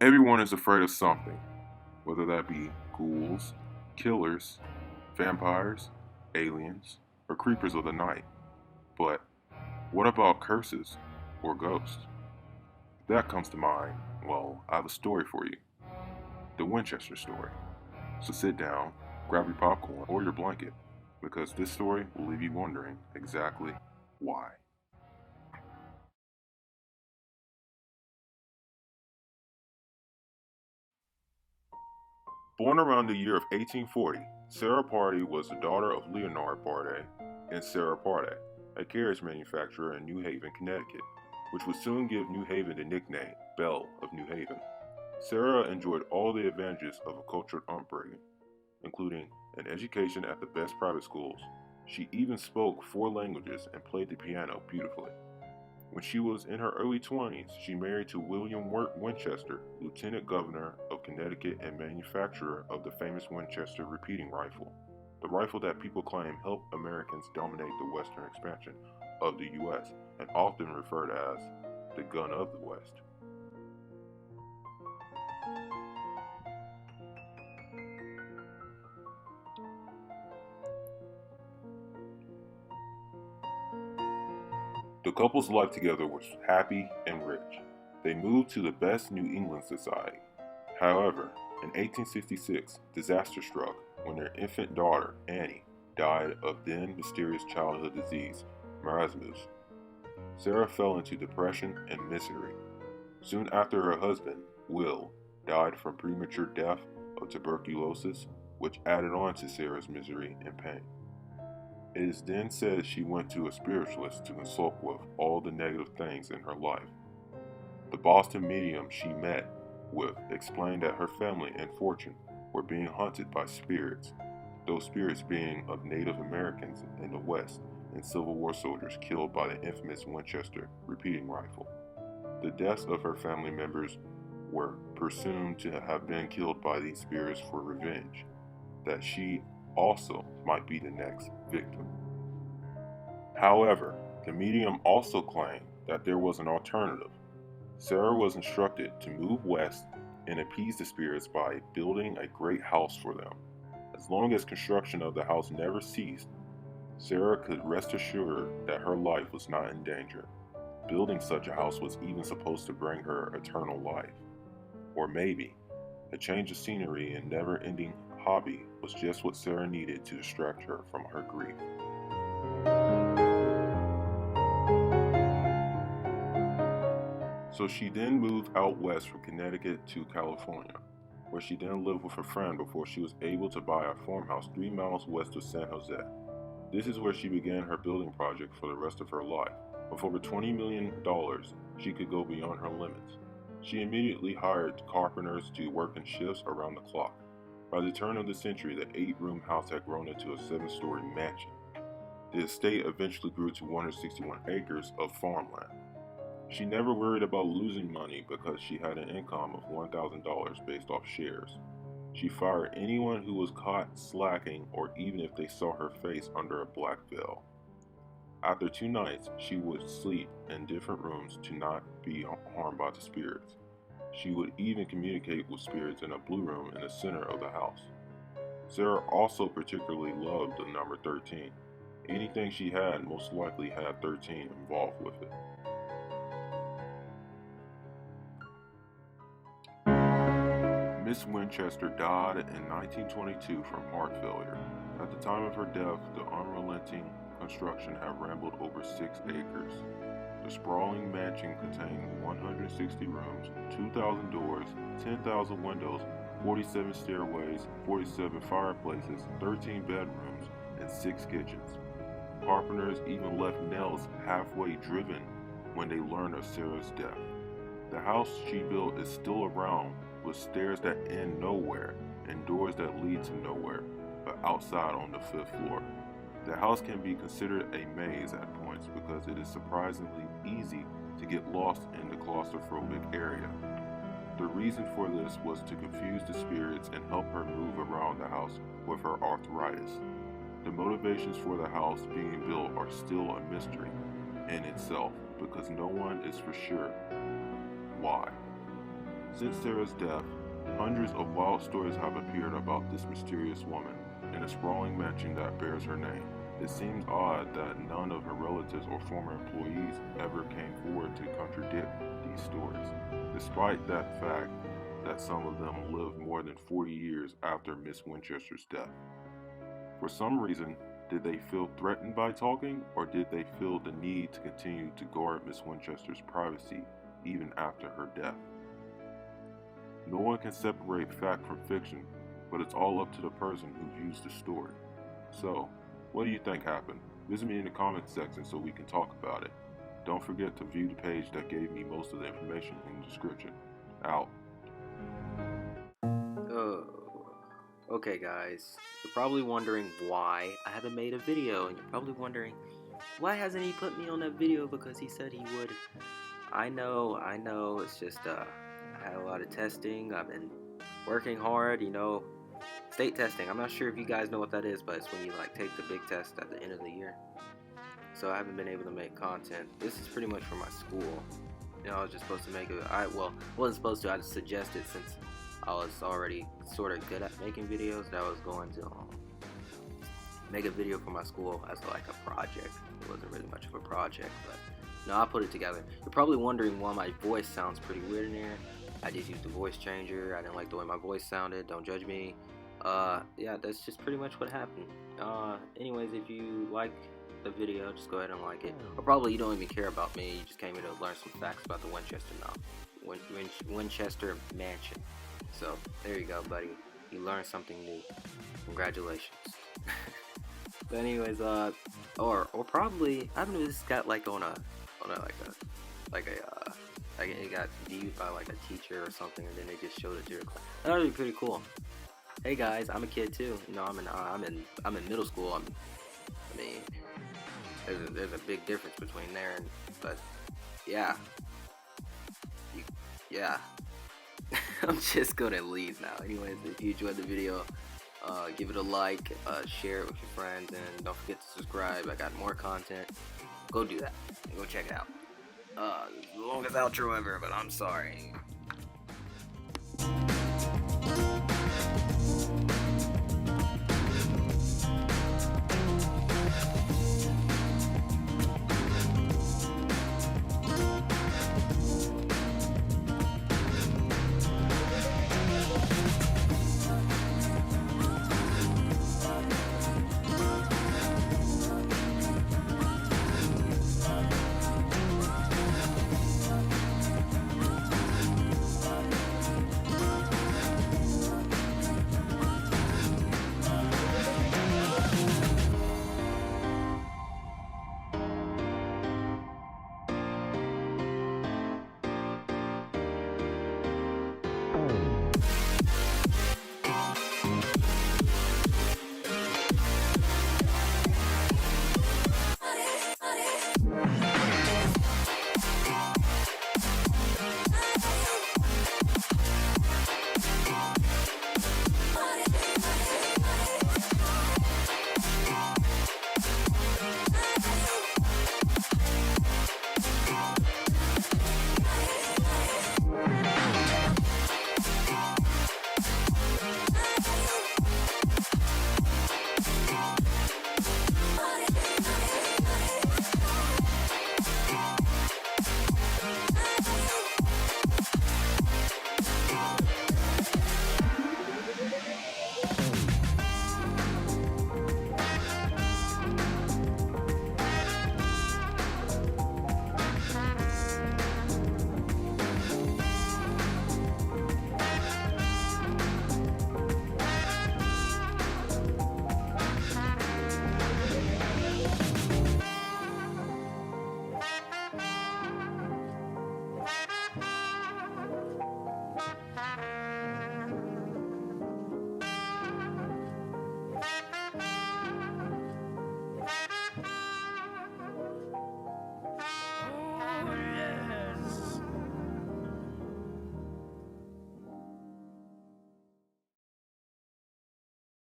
Everyone is afraid of something, whether that be ghouls, killers, vampires, aliens, or creepers of the night. But what about curses or ghosts? If that comes to mind, well, I have a story for you, the Winchester story. So sit down, grab your popcorn or your blanket, because this story will leave you wondering exactly why. Born around the year of 1840, Sarah Pardee was the daughter of Leonard Pardee and Sarah Pardee, a carriage manufacturer in New Haven, Connecticut, which would soon give New Haven the nickname Belle of New Haven. Sarah enjoyed all the advantages of a cultured upbringing, including an education at the best private schools. She even spoke 4 languages and played the piano beautifully. When she was in her early 20s, she married to William Winchester, Lieutenant Governor of Connecticut and manufacturer of the famous Winchester repeating rifle, the rifle that people claim helped Americans dominate the western expansion of the U.S. and often referred as the gun of the West. The couple's life together was happy and rich. They moved to the best New England society. However, in 1866, disaster struck when their infant daughter, Annie, died of then mysterious childhood disease, marasmus. Sarah fell into depression and misery. Soon after, her husband, Will, died from premature death of tuberculosis, which added on to Sarah's misery and pain. It is then said she went to a spiritualist to consult with all the negative things in her life. The Boston medium she met with explained that her family and fortune were being haunted by spirits, those spirits being of Native Americans in the West and Civil War soldiers killed by the infamous Winchester repeating rifle. The deaths of her family members were presumed to have been killed by these spirits for revenge, that she also might be the next victim. However, the medium also claimed that there was an alternative. Sarah was instructed to move west and appease the spirits by building a great house for them. As long as construction of the house never ceased, Sarah could rest assured that her life was not in danger. Building such a house was even supposed to bring her eternal life. Or maybe a change of scenery and never-ending hobby was just what Sarah needed to distract her from her grief. So she then moved out west from Connecticut to California, where she then lived with a friend before she was able to buy a farmhouse 3 miles west of San Jose. This is where she began her building project for the rest of her life. With over $20 million, she could go beyond her limits. She immediately hired carpenters to work in shifts around the clock. By the turn of the century, the 8-room house had grown into a 7-story mansion. The estate eventually grew to 161 acres of farmland. She never worried about losing money because she had an income of $1,000 based off shares. She fired anyone who was caught slacking or even if they saw her face under a black veil. After 2 nights, she would sleep in different rooms to not be harmed by the spirits. She would even communicate with spirits in a blue room in the center of the house. Sarah also particularly loved the number 13. Anything she had most likely had 13 involved with it. Miss Winchester died in 1922 from heart failure. At the time of her death, the unrelenting construction had rambled over 6 acres. The sprawling mansion contained 160 rooms, 2,000 doors, 10,000 windows, 47 stairways, 47 fireplaces, 13 bedrooms, and 6 kitchens. Carpenters even left nails halfway driven when they learned of Sarah's death. The house she built is still around, with stairs that end nowhere and doors that lead to nowhere, but outside on the 5th floor. The house can be considered a maze at points because it is surprisingly easy to get lost in the claustrophobic area. The reason for this was to confuse the spirits and help her move around the house with her arthritis. The motivations for the house being built are still a mystery in itself because no one is for sure why. Since Sarah's death, hundreds of wild stories have appeared about this mysterious woman in a sprawling mansion that bears her name. It seems odd that none of her relatives or former employees ever came forward to contradict these stories, despite that fact that some of them lived more than 40 years after Miss Winchester's death. For some reason, did they feel threatened by talking, or did they feel the need to continue to guard Miss Winchester's privacy even after her death? No one can separate fact from fiction, but it's all up to the person who views the story. So, what do you think happened? Visit me in the comments section so we can talk about it. Don't forget to view the page that gave me most of the information in the description. Out. Okay guys, you're probably wondering why I haven't made a video, and you're probably wondering, why hasn't he put me on that video because he said he would. I know, it's just, I had a lot of testing, I've been working hard, state testing. I'm not sure if you guys know what that is, but it's when you take the big test at the end of the year. So I haven't been able to make content. This is pretty much for my school. I was just supposed to make it, wasn't supposed to, I just suggested since I was already sort of good at making videos that I was going to make a video for my school as a project. It wasn't really much of a project, but no, I put it together. You're probably wondering why my voice sounds pretty weird in here. I just used the voice changer. I didn't like the way my voice sounded. Don't judge me. Yeah, that's just pretty much what happened. Anyways, if you like the video, just go ahead and like it. Or probably you don't even care about me. You just came here to learn some facts about the Winchester Mansion. So there you go, buddy. You learned something new. Congratulations. But anyways, or probably I don't know. This got it got viewed by a teacher or something, and then they just showed it to your class. That would be pretty cool. Hey guys, I'm a kid too. I'm in middle school. I mean, there's a big difference between there and, but yeah. Yeah. I'm just gonna leave now. Anyways, if you enjoyed the video, give it a like, share it with your friends, and don't forget to subscribe. I got more content. Go do that. Go check it out. The longest outro ever, but I'm sorry.